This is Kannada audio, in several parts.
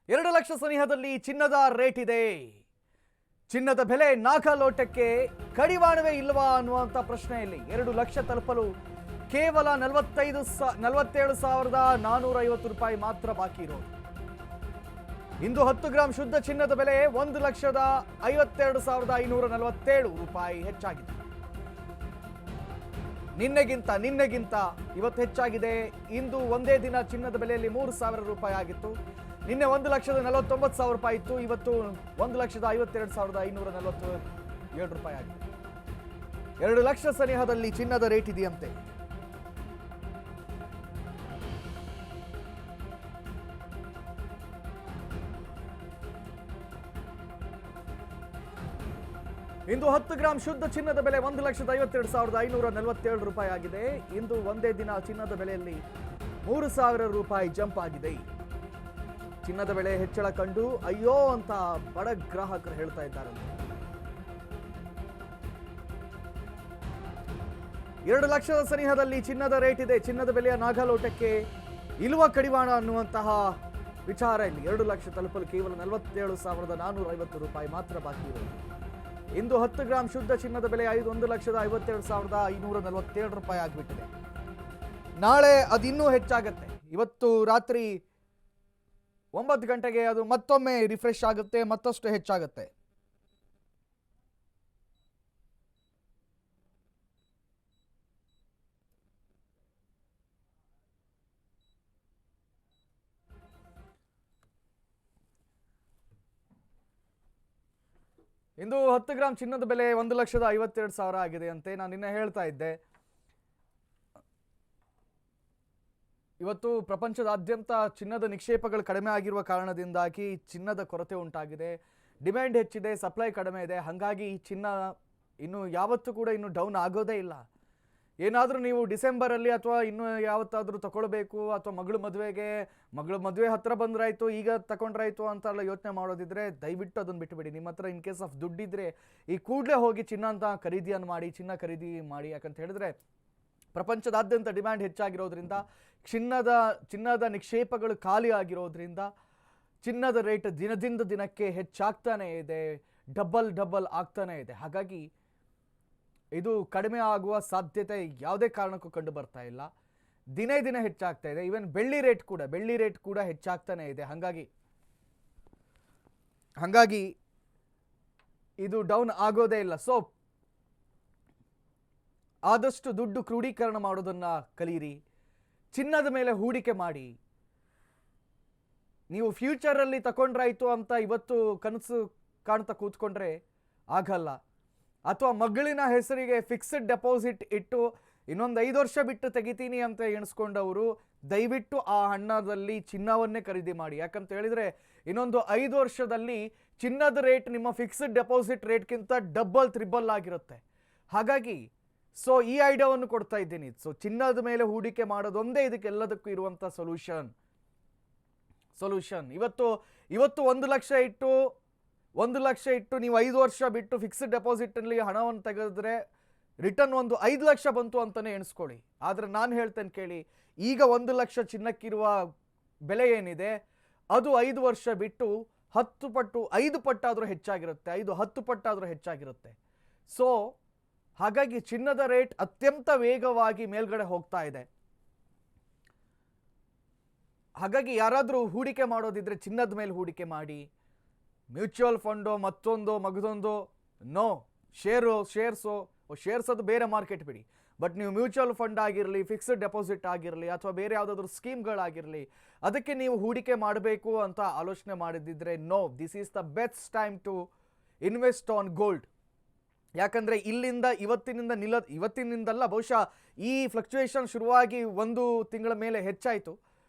2 ಲಕ್ಷ ಸನಿಹದಲ್ಲಿ ಚಿನ್ನದ ರೇಟ್ ಇದೆ. ಚಿನ್ನದ ಬೆಲೆ ನಾಗಲೋಟಕ್ಕೆ ಕಡಿವಾಣವೇ ಇಲ್ವಾ ಅನ್ನುವಂಥ ಪ್ರಶ್ನೆಯಲ್ಲಿ 2 ಲಕ್ಷ ತಲುಪಲು ಕೇವಲ 47,450 ರೂಪಾಯಿ ಮಾತ್ರ ಬಾಕಿ ಇರೋದು. ಇಂದು 10 ಗ್ರಾಂ ಶುದ್ಧ ಚಿನ್ನದ ಬೆಲೆ 1,52,547 ರೂಪಾಯಿ ಹೆಚ್ಚಾಗಿದೆ. ನಿನ್ನೆಗಿಂತ ಇವತ್ತು ಹೆಚ್ಚಾಗಿದೆ. ಇಂದು ಒಂದೇ ದಿನ ಚಿನ್ನದ ಬೆಲೆಯಲ್ಲಿ 3,000 ರೂಪಾಯಿ ಆಗಿತ್ತು. ನಿನ್ನೆ 1,49,000 ರೂಪಾಯಿ ಇತ್ತು. ಇವತ್ತು 1,52,547 ರೂಪಾಯಿ ಆಗಿದೆ. 2 ಲಕ್ಷ ಸನಿಹದಲ್ಲಿ ಚಿನ್ನದ ರೇಟ್ ಇದೆಯಂತೆ. ಇಂದು 10 ಗ್ರಾಂ ಶುದ್ಧ ಚಿನ್ನದ ಬೆಲೆ 1,52,547 ರೂಪಾಯಿ ಆಗಿದೆ. ಇಂದು ಒಂದೇ ದಿನ ಚಿನ್ನದ ಬೆಲೆಯಲ್ಲಿ 3,000 ರೂಪಾಯಿ ಜಂಪ್ ಆಗಿದೆ. ಚಿನ್ನದ ಬೆಲೆ ಹೆಚ್ಚಳ ಕಂಡು ಅಯ್ಯೋ ಅಂತ ಬಡ ಗ್ರಾಹಕರು ಹೇಳ್ತಾ ಇದ್ದಾರೆ. 2 ಲಕ್ಷದ ಸನಿಹದಲ್ಲಿ ಚಿನ್ನದ ರೇಟ್ ಇದೆ. ಚಿನ್ನದ ಬೆಲೆಯ ನಾಗಲೋಟಕ್ಕೆ ಇಲ್ವ ಕಡಿವಾಣ ಅನ್ನುವಂತಹ ವಿಚಾರ ಇಲ್ಲಿ. 2 ಲಕ್ಷ ತಲುಪಲು ಕೇವಲ 47,450 ರೂಪಾಯಿ ಮಾತ್ರ ಬಾಕಿ ಇರೋದು. ಇಂದು 10 ಗ್ರಾಂ ಶುದ್ಧ ಚಿನ್ನದ ಬೆಲೆ 1,52,547 ರೂಪಾಯಿ ಆಗಿಬಿಟ್ಟಿದೆ. ನಾಳೆ ಅದಿನ್ನೂ ಹೆಚ್ಚಾಗತ್ತೆ. ಇವತ್ತು ರಾತ್ರಿ 9 ಗಂಟೆಗೆ ಅದು ಮತ್ತೊಮ್ಮೆ ರಿಫ್ರೆಶ್ ಆಗುತ್ತೆ, ಮತ್ತಷ್ಟು ಹೆಚ್ಚಾಗುತ್ತೆ. ಇಂದು 10 ಗ್ರಾಂ ಚಿನ್ನದ ಬೆಲೆ 1,52,000 ಆಗಿದೆ ಅಂತೆ. ನಾನು ನಿನ್ನೆ ಹೇಳ್ತಾ ಇದ್ದೆ, ಇವತ್ತು ಪ್ರಪಂಚದಾದ್ಯಂತ ಚಿನ್ನದ ನಿಕ್ಷೇಪಗಳು ಕಡಿಮೆ ಆಗಿರುವ ಕಾರಣದಿಂದಾಗಿ ಚಿನ್ನದ ಕೊರತೆ ಉಂಟಾಗಿದೆ. ಡಿಮ್ಯಾಂಡ್ ಹೆಚ್ಚಿದೆ, ಸಪ್ಲೈ ಕಡಿಮೆ ಇದೆ. ಹಾಗಾಗಿ ಚಿನ್ನ ಇನ್ನು ಯಾವತ್ತೂ ಕೂಡ ಇನ್ನು ಡೌನ್ ಆಗೋದೇ ಇಲ್ಲ. ಏನಾದರೂ ನೀವು ಡಿಸೆಂಬರಲ್ಲಿ ಅಥವಾ ಇನ್ನು ಯಾವತ್ತಾದರೂ ತಗೊಳ್ಬೇಕು, ಅಥವಾ ಮಗಳು ಮದುವೆ ಹತ್ರ ಬಂದ್ರಾಯ್ತು, ಈಗ ತಗೊಂಡ್ರಾಯ್ತು ಅಂತೆಲ್ಲ ಯೋಚನೆ ಮಾಡೋದಿದ್ರೆ ದಯವಿಟ್ಟು ಅದನ್ನು ಬಿಟ್ಟುಬಿಡಿ. ನಿಮ್ಮ ಹತ್ರ ಇನ್ ಕೇಸ್ ಆಫ್ ದುಡ್ಡಿದ್ರೆ ಈ ಕೂಡಲೇ ಹೋಗಿ ಚಿನ್ನ ಖರೀದಿ ಮಾಡಿ. ಯಾಕಂತ ಹೇಳಿದ್ರೆ ಪ್ರಪಂಚದಾದ್ಯಂತ ಡಿಮ್ಯಾಂಡ್ ಹೆಚ್ಚಾಗಿರೋದ್ರಿಂದ, ಚಿನ್ನದ ನಿಕ್ಷೇಪಗಳು ಖಾಲಿ ಆಗಿರೋದ್ರಿಂದ ಚಿನ್ನದ ರೇಟ್ ದಿನದಿಂದ ದಿನಕ್ಕೆ ಹೆಚ್ಚಾಗ್ತಾನೆ ಇದೆ, ಡಬಲ್ ಆಗ್ತಾನೆ ಇದೆ. ಹಾಗಾಗಿ ಇದು ಕಡಿಮೆ ಆಗುವ ಸಾಧ್ಯತೆ ಯಾವುದೇ ಕಾರಣಕ್ಕೂ ಕಂಡು ಬರ್ತಾ ಇಲ್ಲ. ದಿನೇ ಹೆಚ್ಚಾಗ್ತಾ ಇದೆ. ಈವನ್ ಬೆಳ್ಳಿ ರೇಟ್ ಕೂಡ ಹೆಚ್ಚಾಗ್ತಾನೆ ಇದೆ. ಹಾಗಾಗಿ ಇದು ಡೌನ್ ಆಗೋದೇ ಇಲ್ಲ. ಸೊ ಆದಷ್ಟು ದುಡ್ಡು ಕ್ರೋಢೀಕರಣ ಮಾಡೋದನ್ನ ಕಲೀರಿ. ಚಿನ್ನದ ಮೇಲೆ ಹೂಡಿಕೆ ಮಾಡಿ. ನೀವು ಫ್ಯೂಚರಲ್ಲಿ ತಗೊಂಡ್ರಾಯ್ತು ಅಂತ ಇವತ್ತು ಕನಸು ಕಾಣ್ತಾ ಕೂತ್ಕೊಂಡ್ರೆ ಆಗಲ್ಲ. ಅಥವಾ ಮಗಳಿನ ಹೆಸರಿಗೆ ಫಿಕ್ಸ್ಡ್ ಡೆಪಾಸಿಟ್ ಇಟ್ಟು ಇನ್ನೊಂದು 5 ವರ್ಷ ಬಿಟ್ಟು ತೆಗಿತೀನಿ ಅಂತ ಎಣಿಸ್ಕೊಂಡವರು ದಯವಿಟ್ಟು ಆ ಹಣದಲ್ಲಿ ಚಿನ್ನವನ್ನೇ ಖರೀದಿ ಮಾಡಿ. ಯಾಕಂತ ಹೇಳಿದ್ರೆ ಇನ್ನೊಂದು 5 ವರ್ಷದಲ್ಲಿ ಚಿನ್ನದ ರೇಟ್ ನಿಮ್ಮ ಫಿಕ್ಸ್ಡ್ ಡೆಪಾಸಿಟ್ ರೇಟ್ಗಿಂತ ತ್ರಿಬಲ್ ಆಗಿರುತ್ತೆ. ಹಾಗಾಗಿ ಸೊ ಈ ಐಡಿಯಾವನ್ನು ಕೊಡ್ತಾ ಇದ್ದೀನಿ. ಸೊ ಚಿನ್ನದ ಮೇಲೆ ಹೂಡಿಕೆ ಮಾಡೋದೊಂದೇ ಇದಕ್ಕೆಲ್ಲದಕ್ಕೂ ಇರುವಂಥ ಸೊಲ್ಯೂಷನ್. ಇವತ್ತು 1 ಲಕ್ಷ ಇಟ್ಟು ನೀವು 5 ವರ್ಷ ಬಿಟ್ಟು ಫಿಕ್ಸ್ಡ್ ಡೆಪಾಸಿಟ್ನಲ್ಲಿ ಹಣವನ್ನು ತೆಗೆದ್ರೆ ರಿಟರ್ನ್ ಒಂದು 5 ಲಕ್ಷ ಬಂತು ಅಂತಲೇ ಎಣಿಸ್ಕೊಳ್ಳಿ. ಆದರೆ ನಾನು ಹೇಳ್ತೇನೆ ಕೇಳಿ, ಈಗ 1 ಲಕ್ಷ ಚಿನ್ನಕ್ಕಿರುವ ಬೆಲೆ ಏನಿದೆ ಅದು 5 ವರ್ಷ ಬಿಟ್ಟು 10 ಪಟ್ಟು 5 ಪಟ್ಟಾದರೂ ಹೆಚ್ಚಾಗಿರುತ್ತೆ, 10 ಪಟ್ಟಾದರೂ ಹೆಚ್ಚಾಗಿರುತ್ತೆ. ಸೊ ಹಾಗಾಗಿ ಚಿನ್ನದ ರೇಟ್ ಅತ್ಯಂತ ವೇಗವಾಗಿ ಮೇಲ್ಗಡೆ ಹೋಗ್ತಾ ಇದೆ. ಹಾಗಾಗಿ ಯಾರಾದರೂ ಹೂಡಿಕೆ ಮಾಡೋದಿದ್ರೆ ಚಿನ್ನದ ಮೇಲೆ ಹೂಡಿಕೆ ಮಾಡಿ. ಮ್ಯೂಚುವಲ್ ಫಂಡೋ ಮಗದೊಂದು ನೋ. ಶೇರ್ಸ್ ಅದು ಬೇರೆ ಮಾರ್ಕೆಟ್ ಬಿಡಿ. ಬಟ್ ನೀವು ಮ್ಯೂಚುವಲ್ ಫಂಡ್ ಆಗಿರಲಿ, ಫಿಕ್ಸ್ಡ್ ಡೆಪಾಸಿಟ್ ಆಗಿರಲಿ, ಅಥವಾ ಬೇರೆ ಯಾವುದಾದ್ರೂ ಸ್ಕೀಮ್ಗಳಾಗಿರಲಿ, ಅದಕ್ಕೆ ನೀವು ಹೂಡಿಕೆ ಮಾಡಬೇಕು ಅಂತ ಆಲೋಚನೆ ಮಾಡಿದ್ದಿದ್ರೆ no, this is the best time to invest on gold. ಯಾಕಂದರೆ ಇವತ್ತಿನಿಂದಲ್ಲ, ಬಹುಶಃ ಈ ಫ್ಲಕ್ಚುಯೇಷನ್ ಶುರುವಾಗಿ 1 ತಿಂಗಳ ಮೇಲೆ ಹೆಚ್ಚಾಯಿತು.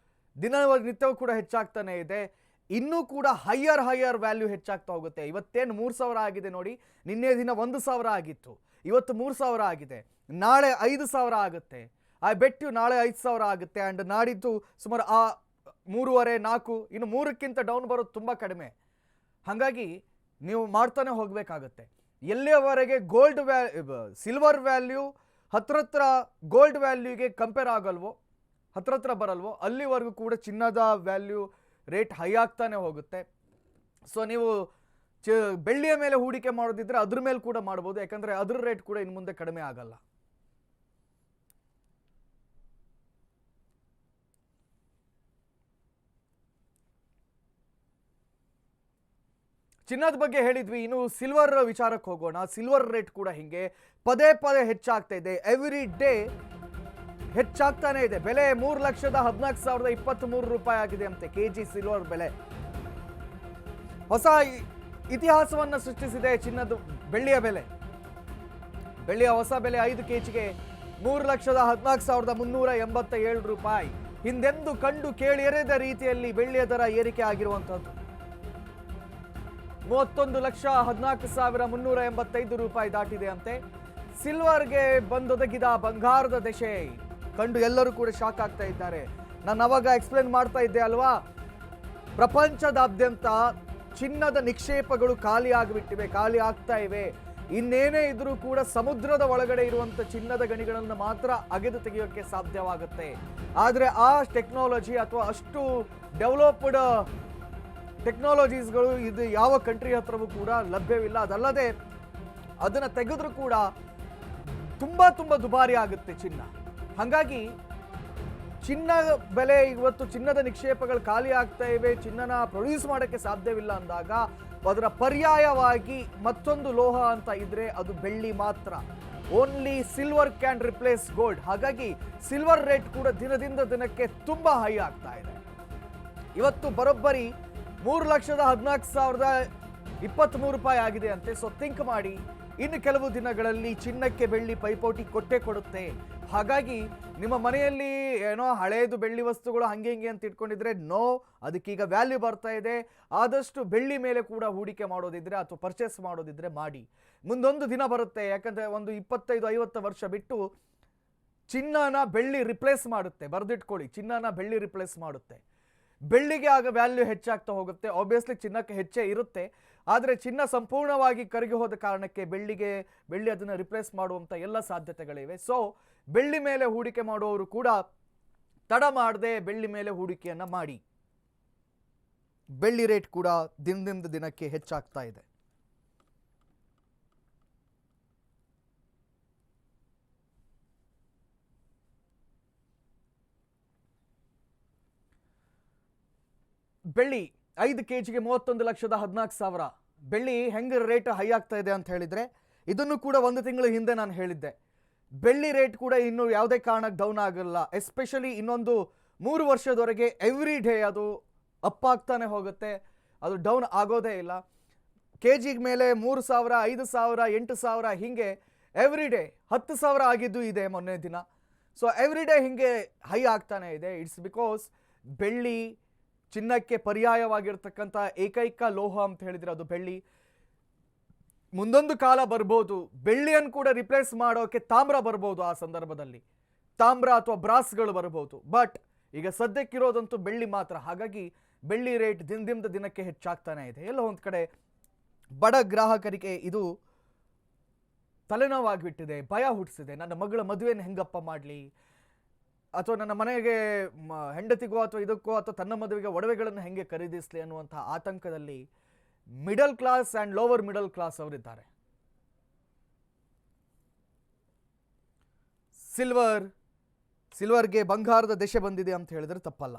ನಿತ್ಯವೂ ಕೂಡ ಹೆಚ್ಚಾಗ್ತಾನೆ ಇದೆ. ಇನ್ನೂ ಕೂಡ ಹೈಯರ್ ವ್ಯಾಲ್ಯೂ ಹೆಚ್ಚಾಗ್ತಾ ಹೋಗುತ್ತೆ. ಇವತ್ತೇನು 3,000 ಆಗಿದೆ ನೋಡಿ, ನಿನ್ನೆ ದಿನ 1,000 ಆಗಿತ್ತು, ಇವತ್ತು 3,000 ಆಗಿದೆ. ನಾಳೆ 5,000 ಆಗುತ್ತೆ. ಐ ಬೆಟ್ ಯು ನಾಳೆ 5,000 ಆಗುತ್ತೆ. ಆ್ಯಂಡ್ ನಾಡಿದ್ದು ಸುಮಾರು 3.5-4, ಇನ್ನು 3ಕ್ಕಿಂತ ಡೌನ್ ಬರೋದು ತುಂಬ ಕಡಿಮೆ. ಹಾಗಾಗಿ ನೀವು ಮಾಡ್ತಾನೆ ಹೋಗಬೇಕಾಗತ್ತೆ. ಎಲ್ಲಿಯವರೆಗೆ ಸಿಲ್ವರ್ ವ್ಯಾಲ್ಯೂ ಹತ್ರ ಗೋಲ್ಡ್ ವ್ಯಾಲ್ಯೂಗೆ ಕಂಪೇರ್ ಆಗಲ್ವೋ, ಹತ್ರ ಬರಲ್ವೋ, ಅಲ್ಲಿವರೆಗೂ ಕೂಡ ಚಿನ್ನದ ವ್ಯಾಲ್ಯೂ ರೇಟ್ ಹೈ ಆಗ್ತಾನೆ ಹೋಗುತ್ತೆ. ಸೊ ನೀವು ಬೆಳ್ಳಿಯ ಮೇಲೆ ಹೂಡಿಕೆ ಮಾಡೋದಿದ್ರೆ ಅದ್ರ ಮೇಲೆ ಕೂಡ ಮಾಡ್ಬೋದು, ಯಾಕಂದ್ರೆ ಅದ್ರ ರೇಟ್ ಕೂಡ ಇನ್ನು ಮುಂದೆ ಕಡಿಮೆ ಆಗಲ್ಲ. ಚಿನ್ನದ ಬಗ್ಗೆ ಹೇಳಿದ್ವಿ, ಇನ್ನು ಸಿಲ್ವರ್ ವಿಚಾರಕ್ಕೆ ಹೋಗೋಣ. ಸಿಲ್ವರ್ ರೇಟ್ ಕೂಡ ಹಿಂಗೆ ಪದೇ ಪದೇ ಹೆಚ್ಚಾಗ್ತಾ ಇದೆ, ಎವ್ರಿ ಡೇ ಹೆಚ್ಚಾಗ್ತಾನೆ ಇದೆ. ಬೆಲೆ 3,14,023 ರೂಪಾಯಿ ಆಗಿದೆ ಅಂತೆ ಕೆಜಿ ಸಿಲ್ವರ್ ಬೆಲೆ. ಹೊಸ ಇತಿಹಾಸವನ್ನು ಸೃಷ್ಟಿಸಿದೆ ಬೆಳ್ಳಿಯ ಬೆಲೆ. ಬೆಳ್ಳಿಯ ಹೊಸ ಬೆಲೆ 5 ಕೆಜಿಗೆ 3,14,387 ರೂಪಾಯಿ. ಹಿಂದೆಂದು ಕಂಡು ಕೇಳಿ ಎರೆದ ರೀತಿಯಲ್ಲಿ ಬೆಳ್ಳಿಯ ದರ ಏರಿಕೆ ಆಗಿರುವಂತಹದ್ದು. 31,14,385 ರೂಪಾಯಿ ದಾಟಿದೆ ಅಂತೆ. ಸಿಲ್ವರ್ಗೆ ಬಂದೊದಗಿದ ಬಂಗಾರದ ದಶೆ ಕಂಡು ಎಲ್ಲರೂ ಕೂಡ ಶಾಕ್ ಆಗ್ತಾ ಇದ್ದಾರೆ. ನಾನು ಅವಾಗ ಎಕ್ಸ್ಪ್ಲೇನ್ ಮಾಡ್ತಾ ಇದ್ದೆ ಅಲ್ವಾ, ಪ್ರಪಂಚದಾದ್ಯಂತ ಚಿನ್ನದ ನಿಕ್ಷೇಪಗಳು ಖಾಲಿ ಆಗಿಬಿಟ್ಟಿವೆ, ಖಾಲಿ ಆಗ್ತಾ ಇವೆ. ಇನ್ನೇನೇ ಇದ್ರೂ ಕೂಡ ಸಮುದ್ರದ ಒಳಗಡೆ ಇರುವಂತ ಚಿನ್ನದ ಗಣಿಗಳನ್ನು ಮಾತ್ರ ಅಗೆದು ತೆಗೆಯೋಕೆ ಸಾಧ್ಯವಾಗುತ್ತೆ. ಆದರೆ ಆ ಟೆಕ್ನಾಲಜಿ ಅಥವಾ ಅಷ್ಟು ಡೆವಲಪ್ಡ್ ಟೆಕ್ನಾಲಜೀಸ್ಗಳು ಇದು ಯಾವ ಕಂಟ್ರಿ ಹತ್ರವೂ ಕೂಡ ಲಭ್ಯವಿಲ್ಲ. ಅದಲ್ಲದೆ ಅದನ್ನು ತೆಗೆದ್ರೂ ಕೂಡ ತುಂಬಾ ದುಬಾರಿ ಆಗುತ್ತೆ ಚಿನ್ನ. ಹಾಗಾಗಿ ಚಿನ್ನ ಬೆಲೆ ಇವತ್ತು ಚಿನ್ನದ ನಿಕ್ಷೇಪಗಳು ಖಾಲಿ ಆಗ್ತಾ ಇವೆ, ಚಿನ್ನನ ಪ್ರೊಡ್ಯೂಸ್ ಮಾಡೋಕ್ಕೆ ಸಾಧ್ಯವಿಲ್ಲ ಅಂದಾಗ ಅದರ ಪರ್ಯಾಯವಾಗಿ ಮತ್ತೊಂದು ಲೋಹ ಅಂತ ಇದ್ರೆ ಅದು ಬೆಳ್ಳಿ ಮಾತ್ರ. Only silver can replace gold. ಹಾಗಾಗಿ ಸಿಲ್ವರ್ ರೇಟ್ ಕೂಡ ದಿನದಿಂದ ದಿನಕ್ಕೆ ತುಂಬಾ ಹೈ ಆಗ್ತಾ ಇದೆ. ಇವತ್ತು ಬರೋಬ್ಬರಿ 3,14,023 ರೂಪಾಯಿ ಆಗಿದೆ ಅಂತೆ. ಸೊ ಥಿಂಕ್ ಮಾಡಿ, ಇನ್ನು ಕೆಲವು ದಿನಗಳಲ್ಲಿ ಚಿನ್ನಕ್ಕೆ ಬೆಳ್ಳಿ ಪೈಪೋಟಿ ಕೊಟ್ಟೇ ಕೊಡುತ್ತೆ. ಹಾಗಾಗಿ ನಿಮ್ಮ ಮನೆಯಲ್ಲಿ ಏನೋ ಹಳೇದು ಬೆಳ್ಳಿ ವಸ್ತುಗಳು ಹಂಗೆ ಹಿಂಗೆ ಅಂತ ಇಟ್ಕೊಂಡಿದ್ರೆ ನೋ, ಅದಕ್ಕೀಗ ವ್ಯಾಲ್ಯೂ ಬರ್ತಾ ಇದೆ. ಆದಷ್ಟು ಬೆಳ್ಳಿ ಮೇಲೆ ಕೂಡ ಹೂಡಿಕೆ ಮಾಡೋದಿದ್ರೆ ಅಥವಾ ಪರ್ಚೇಸ್ ಮಾಡೋದಿದ್ರೆ ಮಾಡಿ. ಮುಂದೊಂದು ದಿನ ಬರುತ್ತೆ, ಯಾಕಂದರೆ ಒಂದು 25-50 ವರ್ಷ ಬಿಟ್ಟು ಚಿನ್ನನ ಬೆಳ್ಳಿ ರಿಪ್ಲೇಸ್ ಮಾಡುತ್ತೆ. ಬರೆದಿಟ್ಕೊಳ್ಳಿ, ಚಿನ್ನನ ಬೆಳ್ಳಿ ರಿಪ್ಲೇಸ್ ಮಾಡುತ್ತೆ. ಬೆಳ್ಳಿಗೆ ಆಗ ವ್ಯಾಲ್ಯೂ ಹೆಚ್ಚಾಗ್ತಾ ಹೋಗುತ್ತೆ. ಆಬ್ವಿಯಸ್ಲಿ ಚಿನ್ನಕ್ಕೆ ಹೆಚ್ಚೇ ಇರುತ್ತೆ, ಆದರೆ ಚಿನ್ನ ಸಂಪೂರ್ಣವಾಗಿ ಕರಗಿ ಹೋದ ಕಾರಣಕ್ಕೆ ಬೆಳ್ಳಿ ಅದನ್ನು ರಿಪ್ಲೇಸ್ ಮಾಡುವಂಥ ಎಲ್ಲ ಸಾಧ್ಯತೆಗಳಿವೆ. ಸೊ ಬೆಳ್ಳಿ ಮೇಲೆ ಹೂಡಿಕೆ ಮಾಡುವವರು ಕೂಡ ತಡ ಮಾಡದೆ ಬೆಳ್ಳಿ ಮೇಲೆ ಹೂಡಿಕೆಯನ್ನು ಮಾಡಿ. ಬೆಳ್ಳಿ ರೇಟ್ ಕೂಡ ದಿನದಿಂದ ದಿನಕ್ಕೆ ಹೆಚ್ಚಾಗ್ತಾ ಇದೆ. ಬೆಳ್ಳಿ 5 ಕೆಜಿಗೆ 31,14,000. ಬೆಳ್ಳಿ ಹೆಂಗೆ ರೇಟ್ ಹೈ ಆಗ್ತಾ ಇದೆ ಅಂತ ಹೇಳಿದ್ರೆ, ಇದನ್ನು ಕೂಡ ಒಂದು ತಿಂಗಳ ಹಿಂದೆ ನಾನು ಹೇಳಿದ್ದೆ. ಬೆಳ್ಳಿ ರೇಟ್ ಕೂಡ ಇನ್ನು ಯಾವುದೇ ಕಾರಣಕ್ಕೆ ಡೌನ್ ಆಗಲ್ಲ. ಎಸ್ಪೆಷಲಿ ಇನ್ನೊಂದು 3 ವರ್ಷದವರೆಗೆ ಎವ್ರಿ ಡೇ ಅದು ಅಪ್ ಆಗ್ತಾನೆ ಹೋಗುತ್ತೆ, ಅದು ಡೌನ್ ಆಗೋದೇ ಇಲ್ಲ. ಕೆಜಿಗೆ ಮೇಲೆ 3,000, 5,000, 8,000 ಹಿಂಗೆ ಎವ್ರಿ ಡೇ 10,000 ಆಗಿದ್ದು ಇದೆ ಮೊನ್ನೆ ದಿನ. ಸೊ ಎವ್ರಿ ಡೇ ಹಿಂಗೆ ಹೈ ಆಗ್ತಾನೆ ಇದೆ. ಇಟ್ಸ್ ಬಿಕಾಸ್ ಬೆಳ್ಳಿ ಚಿನ್ನಕ್ಕೆ ಪರ್ಯಾಯವಾಗಿರ್ತಕ್ಕಂಥ ಏಕೈಕ ಲೋಹ ಅಂತ ಹೇಳಿದ್ರೆ ಅದು ಬೆಳ್ಳಿ. ಮುಂದೊಂದು ಕಾಲ ಬರ್ಬೋದು ಬೆಳ್ಳಿಯನ್ನು ಕೂಡ ರಿಪ್ಲೇಸ್ ಮಾಡೋಕೆ ತಾಮ್ರ ಬರ್ಬೋದು. ಆ ಸಂದರ್ಭದಲ್ಲಿ ತಾಮ್ರ ಅಥವಾ ಬ್ರಾಸ್ಗಳು ಬರ್ಬೋದು. ಬಟ್ ಈಗ ಸದ್ಯಕ್ಕಿರೋದಂತೂ ಬೆಳ್ಳಿ ಮಾತ್ರ. ಹಾಗಾಗಿ ಬೆಳ್ಳಿ ರೇಟ್ ದಿನದಿಂದ ದಿನಕ್ಕೆ ಹೆಚ್ಚಾಗ್ತಾನೆ ಇದೆ. ಎಲ್ಲೋ ಒಂದು ಕಡೆ ಬಡ ಗ್ರಾಹಕರಿಗೆ ಇದು ತಲೆನೋವಾಗಿಬಿಟ್ಟಿದೆ, ಭಯ ಹುಟ್ಟಿಸಿದೆ. ನನ್ನ ಮಗಳ ಮದುವೆನ ಹೆಂಗಪ್ಪ ಮಾಡಲಿ, ಅಥವಾ ನನ್ನ ಮನೆಗೆ ಹೆಂಡತಿಗೋ ಅಥವಾ ಇದಕ್ಕೋ ಅಥವಾ ತನ್ನ ಮದುವೆಗೆ ಒಡವೆಗಳನ್ನು ಹೆಂಗೆ ಖರೀದಿಸಲಿ ಅನ್ನುವಂಥ ಆತಂಕದಲ್ಲಿ middle class and lower middle class ಅವರಿದ್ದಾರೆ. ಸಿಲ್ವರ್ಗೆ ಬಂಗಾರದ ದಶೆ ಬಂದಿದೆ ಅಂತ ಹೇಳಿದ್ರೆ ತಪ್ಪಲ್ಲ.